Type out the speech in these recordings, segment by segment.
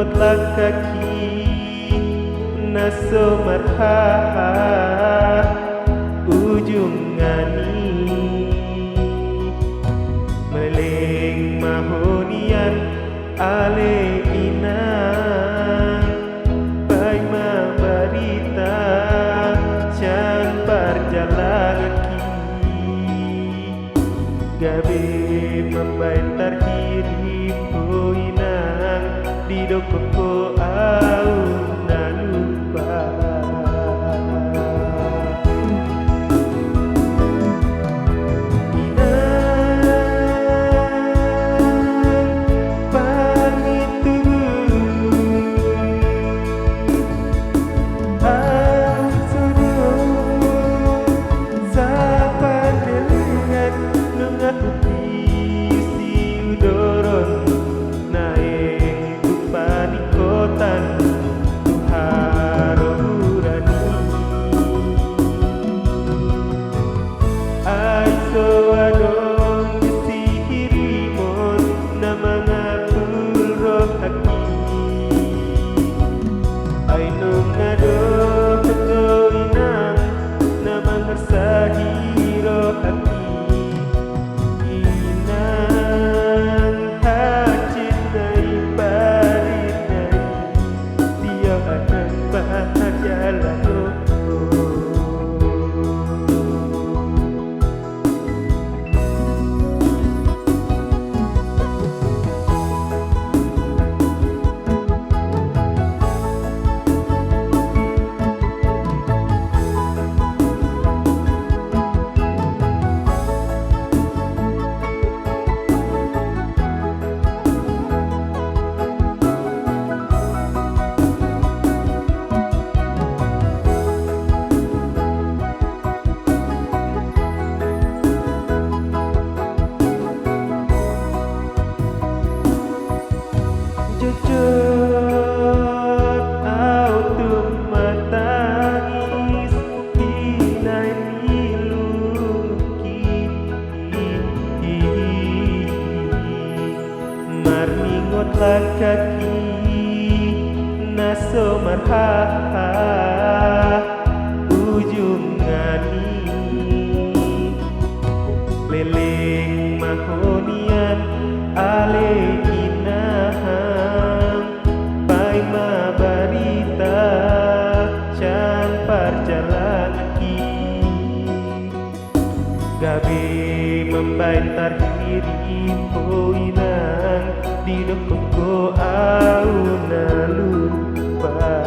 maringotlah kaki naso marha ujung ngani meleng mahonian ale inang pai mabarita can perjalanan gabe membantar hidup inang di dokoko au na lupa maringotlah kaki naso marha ujung ngani leleng mahonian ale inahang pai mabarita can perjalanan gabe membantar hidup inang di dokoko au na lupa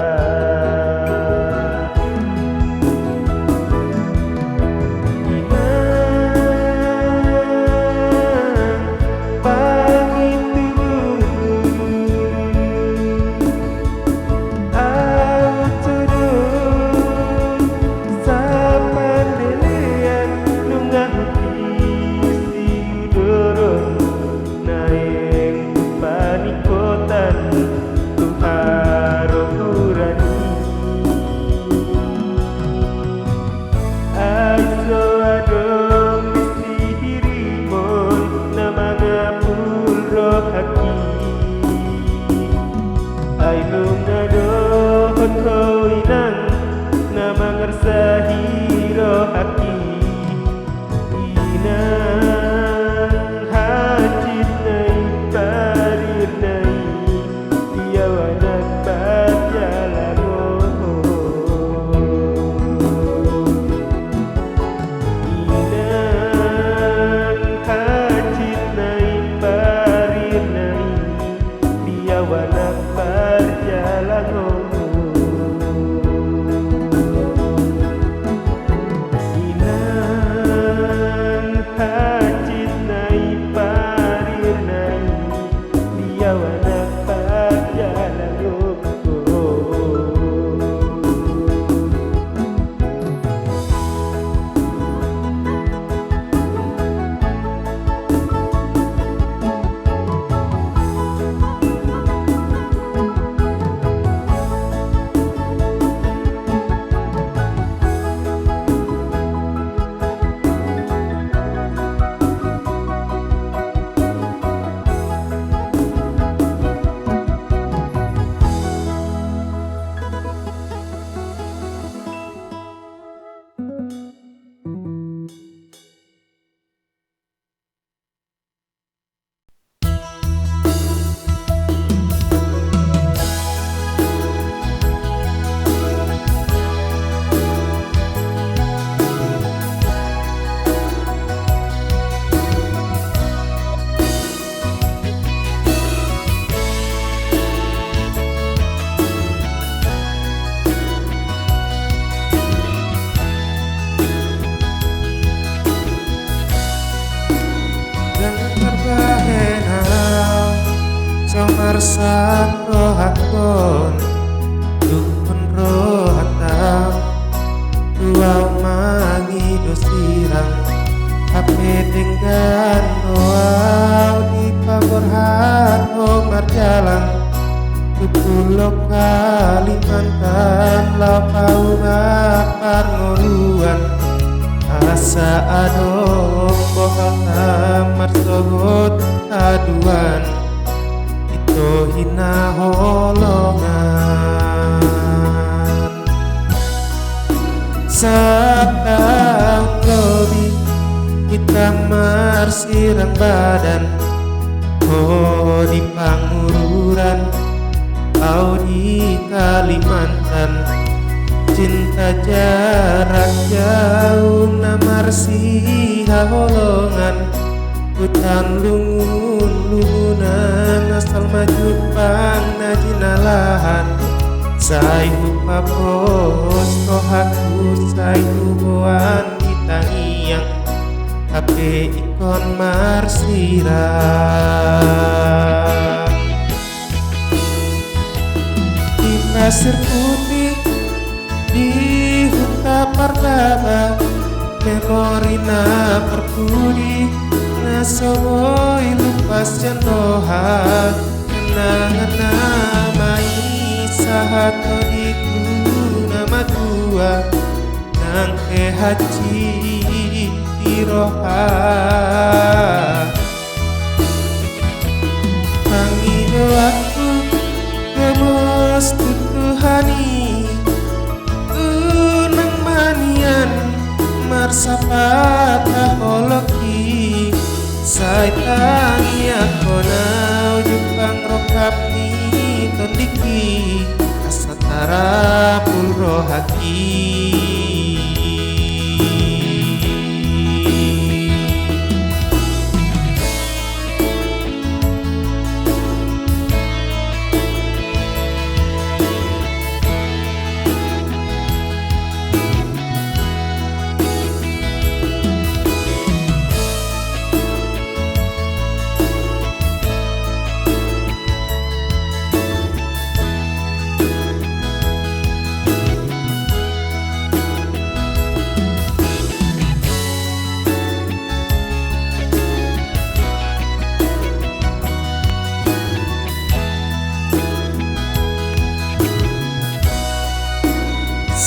marsak rohakon dukun rohatam dua mangi dosirang ape dengan doa di paborhan omar jalan tutulok Kalimantan lapau ngapar ngoruan asa adong bohal tamar sogot aduan itu hina holongan setahun lebih kita marsirang badan oh di Pangururan au di Kalimantan cinta jarak jauh namarsi holongan hutan lungun-lungunan asal maju pang najinalahan sai hupapos rohaku sai huboan ditangiang ape ikon marsirang di pasir putih di huta Pardaba memorina perpudi nasogoi lupas jandoha kenangan namai sahato diku nama tua nang ke haji tiroha panggil aku gemos tutuhani unang manian marsapata holoki sai tangi ako nau jupang rokap ni tondiki asatara pulrohaki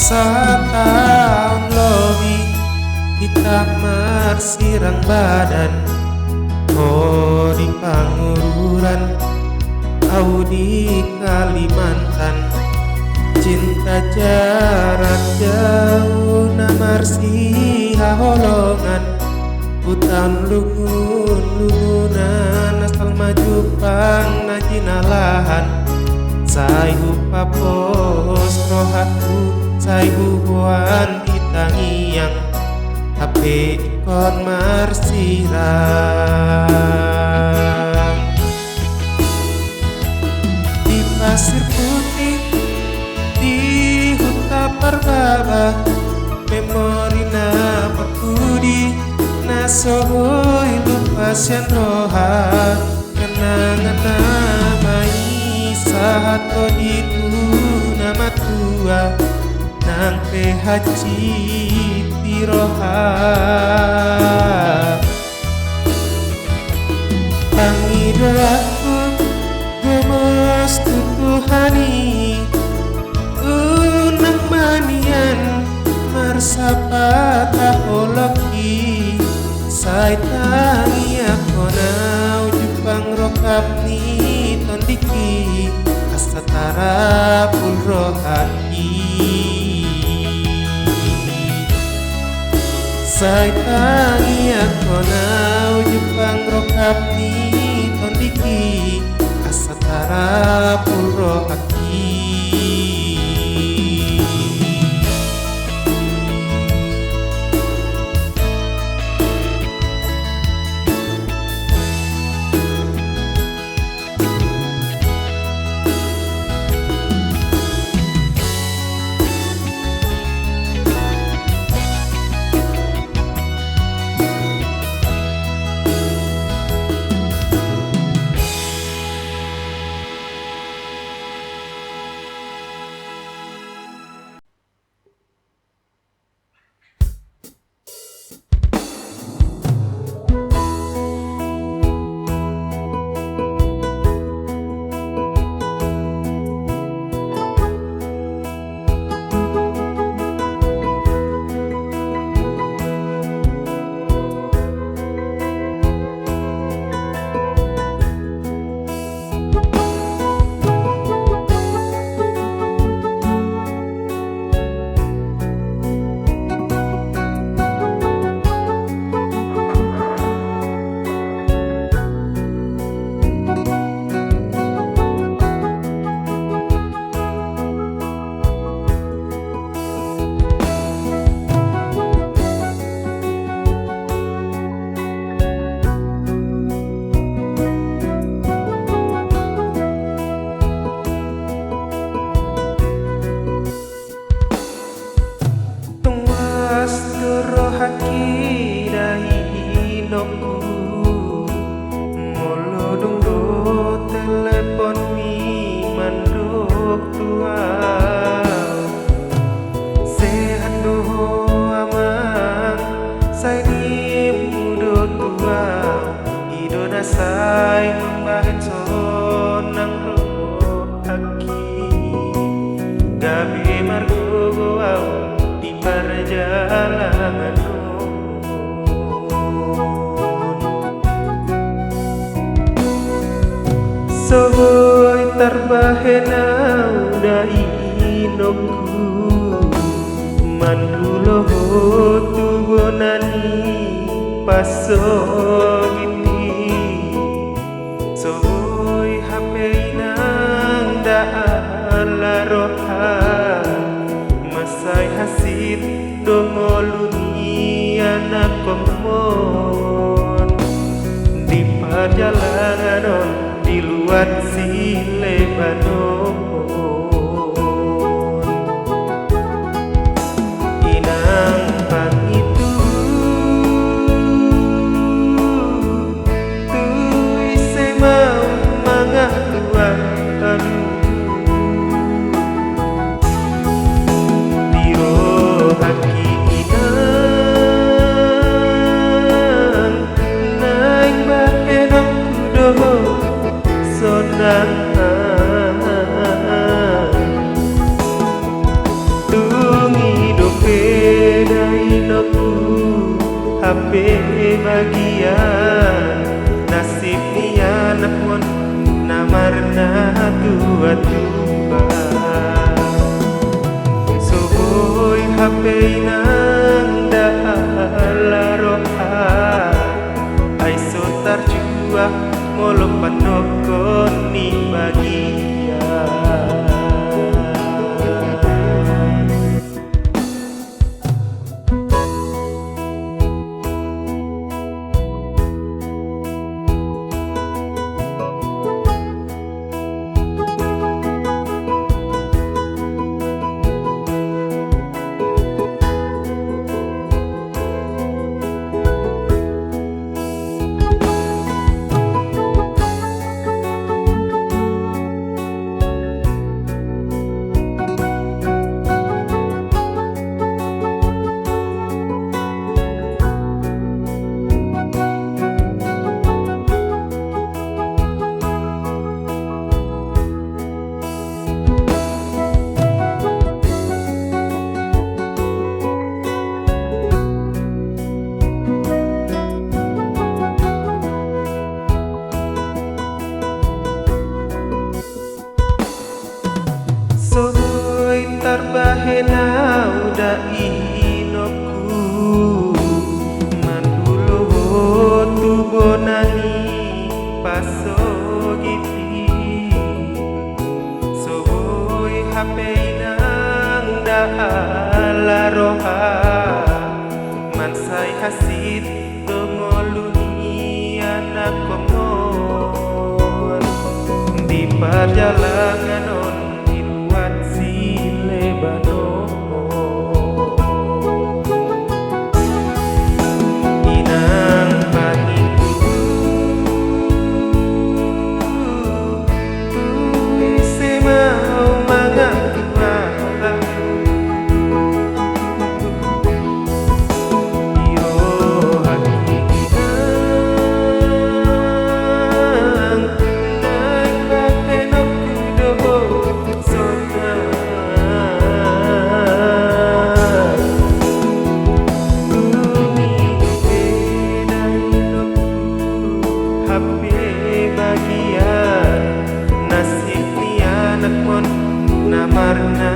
setahun lebih kita marsirang badan oh di Pangururan au di Kalimantan cinta jarak jauh namarsi holongan hutan lungun-lungunan asal maju pang najinalahan sai hupapos rohaku sai hubuan ditangiang ape ikon marsirang di pasir putih di huta Pardaba memorina perpudi nasogoi lupas yandoha kenangan namai sahato ditu nama tua nang ke haji tiroha pangido aku gemos tutuhani unang manian marsapata holoki sai tangi ako nau jupang rokap ni tondiki asatara pulrohaki sai tangi ako nau jupang rokap ni tondiki asatara pulrohaki Soy tarbahenau dainoku mandulo tubonani pasogiti soy hapeinang daala roha masai hasid dongoluni anak komon di perjalanan di luar si Lebanon inang pang itu tu ise mau mangatuan diro haki inang naing bahenok kudoh sonang tungi dope dainoku hape bagian nasib ni anak mon namarna tua tua soboy hape nang daala roha ay sotar jua molo panokon ni bagian soy tarbahenau dainoku mandulo tubonani pasogiti soy hapeinang daala roha mansai hasid dongoluni anak komon di perjalanan inang pangiku ise mau mangatuan iyo hati inang naik bahenok kudoh sonang nasib ni anak mon namarna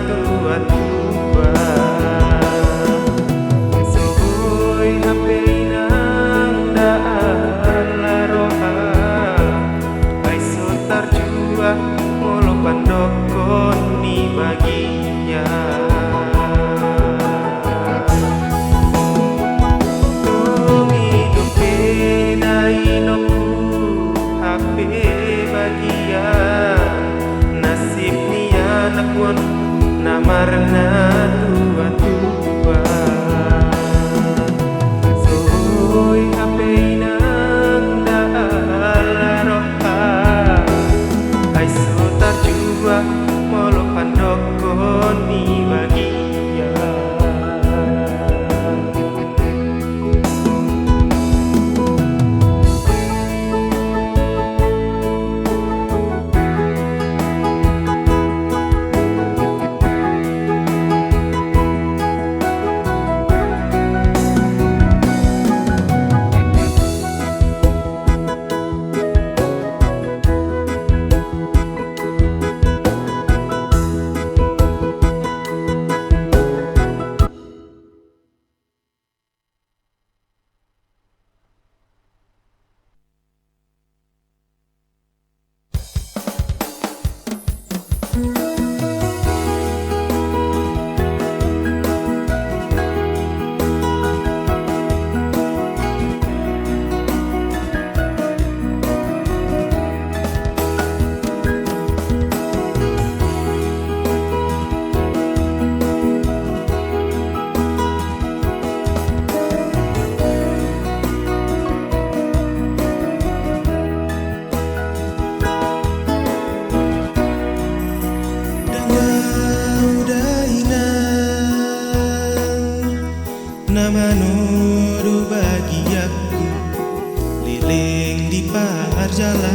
tua tua soy hapeinang daala roha ay sotar jua molo pandokon ni bagian tungi dope dainoku hape bagian nasib ni anak mon namarna tua tua soy hapeinang daala roha ay sotar jua molo pandokon ni bagian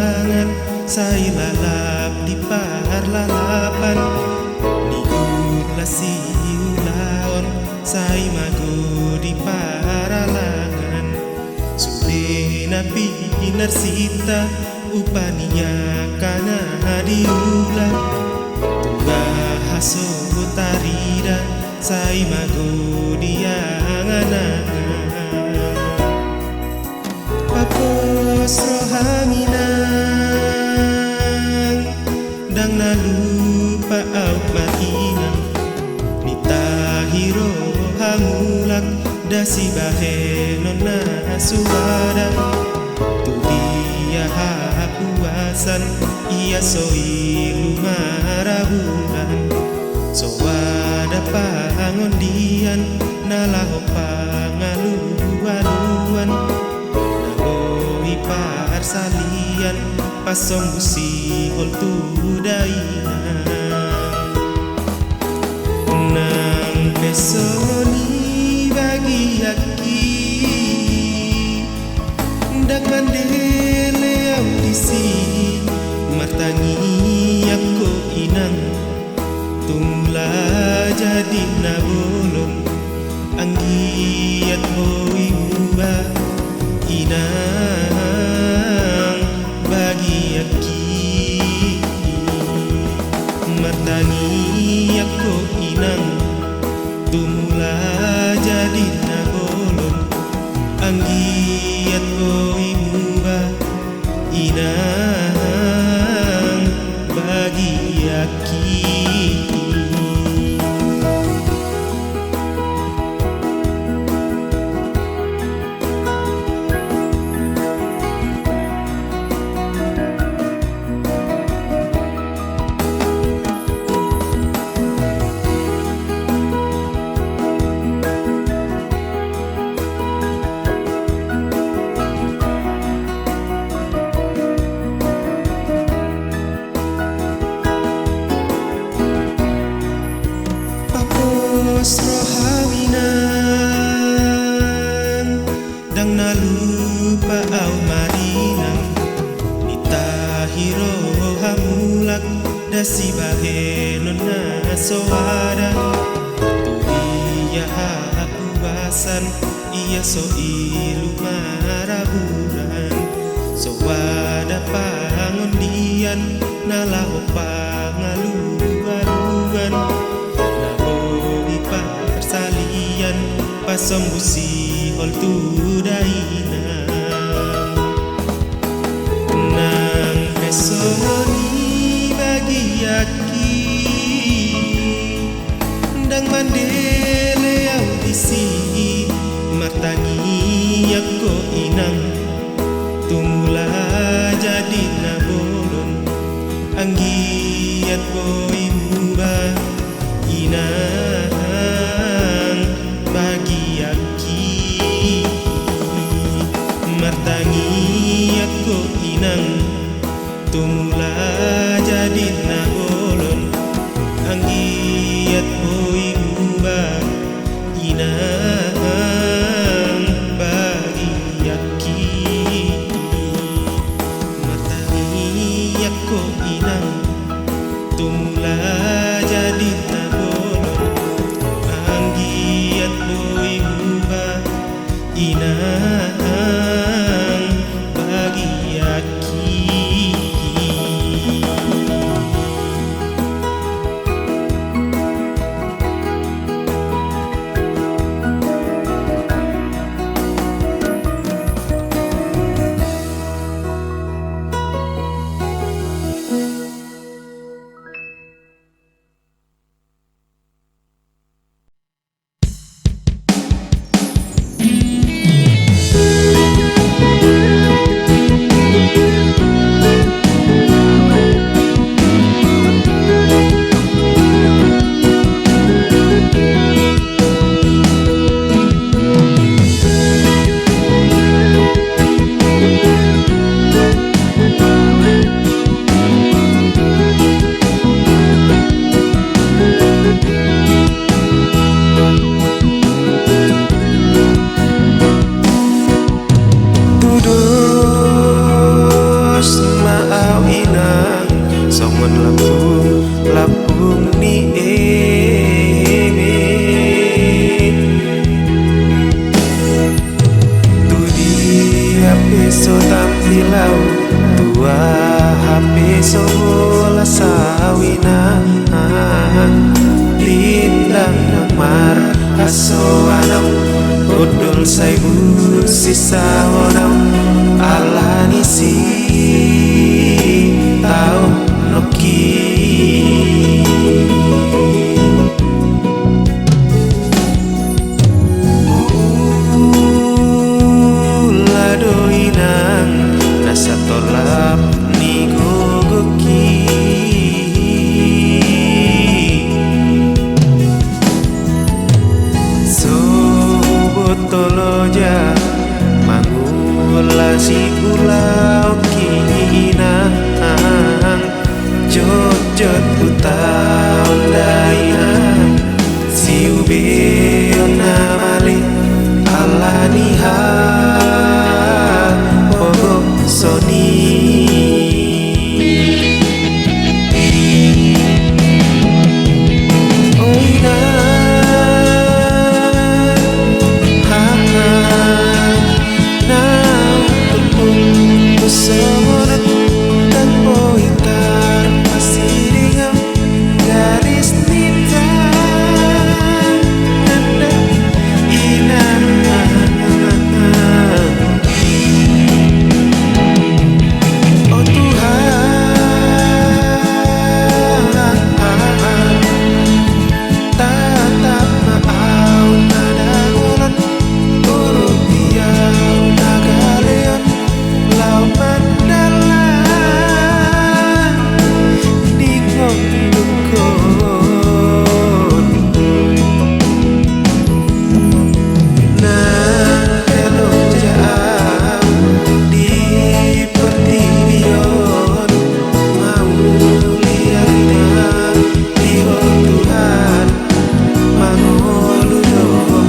pangan sai lalap di parlalapan ni ulah si ulaon sai mago di paralangan sude napi narsita upania kana diulah tunggah haso tarida sai mago dia nganangan papos rohaminang dang nalupa au matinang nitahiro hamulak dasi bahenon na suada tu dia hapuasan ia soi lumarabulan so wada pangondian nalaho pangaluan-luan nagoi parsalian pasong busi hol tudainan nang besoni bagi aki ndak mandele audisi martangi aku inang tumla jadi nabolong anggiat hoi muba inang bagi aki martani aku inang tumla jadi nabolong anggiat hoi muba inang bagi aki rohawinan dang nalupa au marinang nitahiro hamulak dasi bahenon na soada tu dia hapuasan ia so ilu maraburan so wada pangondian nalaho pangaluan-luan salian pasong busi hol tudainan nang besoni bagi aki ndang mandele audisi martangi aku inang tumula jadi nabolon anggiat boy muba inang bagi aki martangi aku inang tumula jadi nabolon anggiat boy muba inang bagi aki martangi aku inang tumula jadi nabolon anggiat boy muba inang bagi aki ngon lapung ni eme tu di HP so tampilau tua HP so bola sawina lindang mar aso anam odol saibu sisa onam alani si tau noki lado inang nasa tolap ni gogoki so botoloja mangula si pulau kinang jot utaon dainang si ubeon namali alaniha pogo soni oina Semorat dan poitar pasti dengan garis nita nanda inang oh Tuhan tatap maau nada ngolon urut tiau nagaleon lau mandalan ningong lukon na elo jam di pertiwion mau liana iwo Tuhan mangolu doa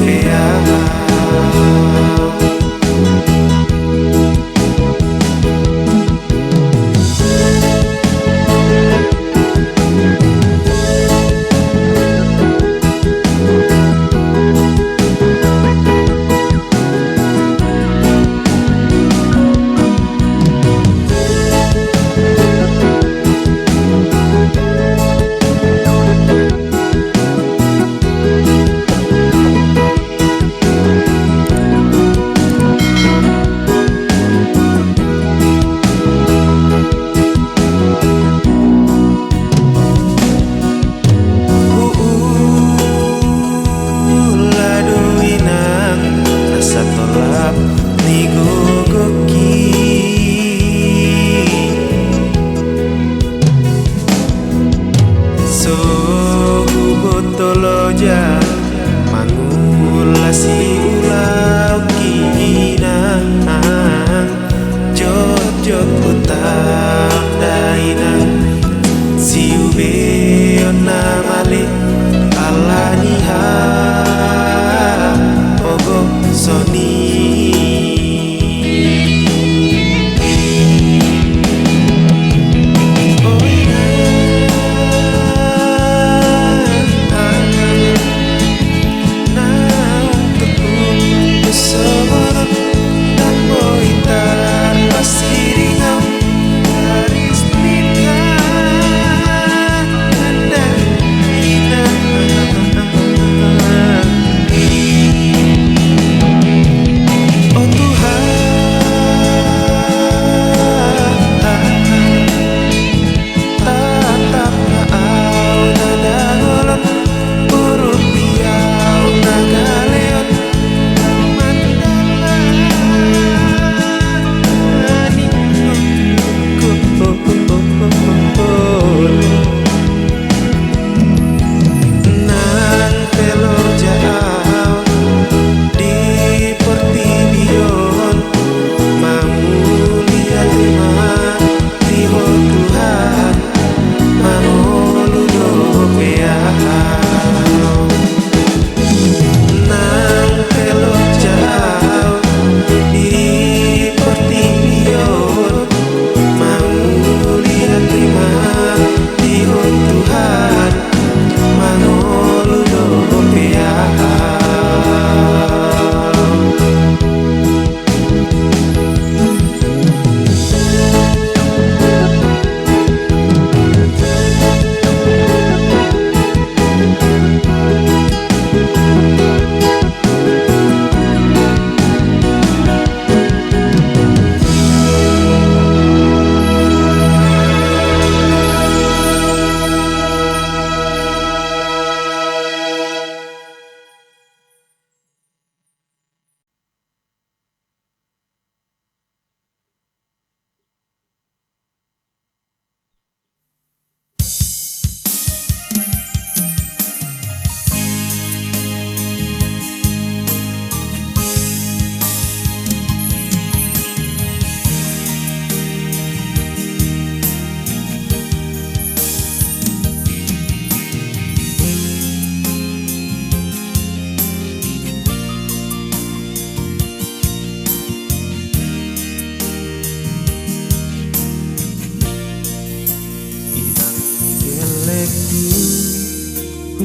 ni gogoki so botoloja mangula si ulau kinang jot utang dainang si ubeon namale alaniha pogo soni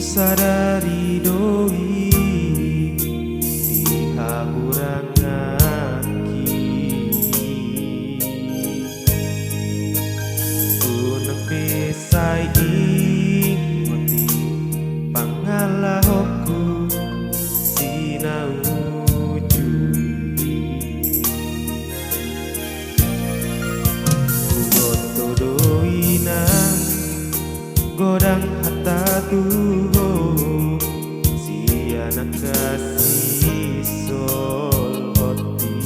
sadari doi di haburangan unang pesay ingoti pangalahokku sinauju ugoto doi nang godang hatta tuho si anak kasih sol hoti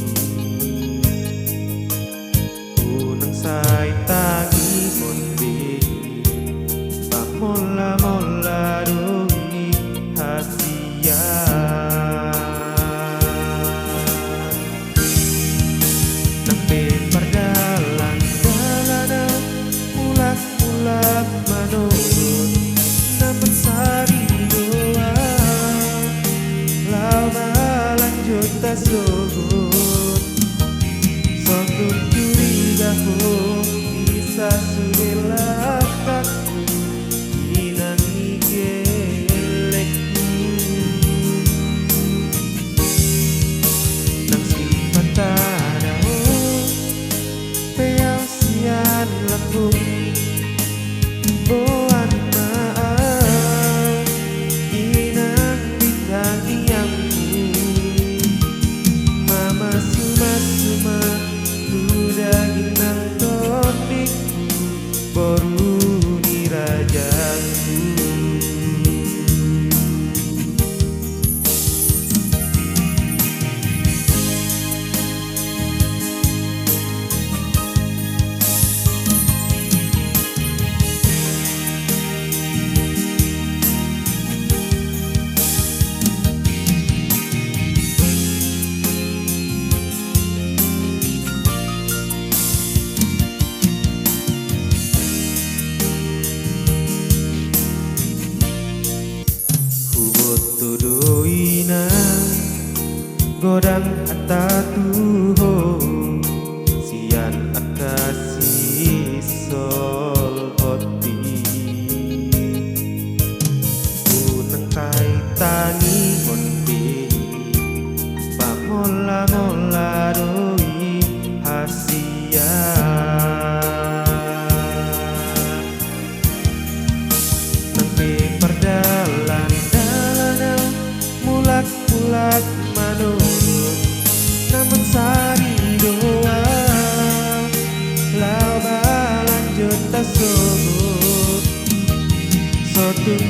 unang say tangi mondi pamola mola doi hasian nang perdalan dalana mulak-mulak manurut namun sari doa lama lanjut tak suhut sontuk curiga ho bisa sudah kaku inangi gelekku nang sifat tada ho peyang sian lakung boan maaf inang bintang iyangku mama suma-suma daging nang toniku boru dirajaku doi nang godang hatta tuho sian akasih sol hoti unang kai tangi mondi pamola-mola doi hasian nang perdalan mulak manurut namun sari doa laba lanjut tak sobut sotung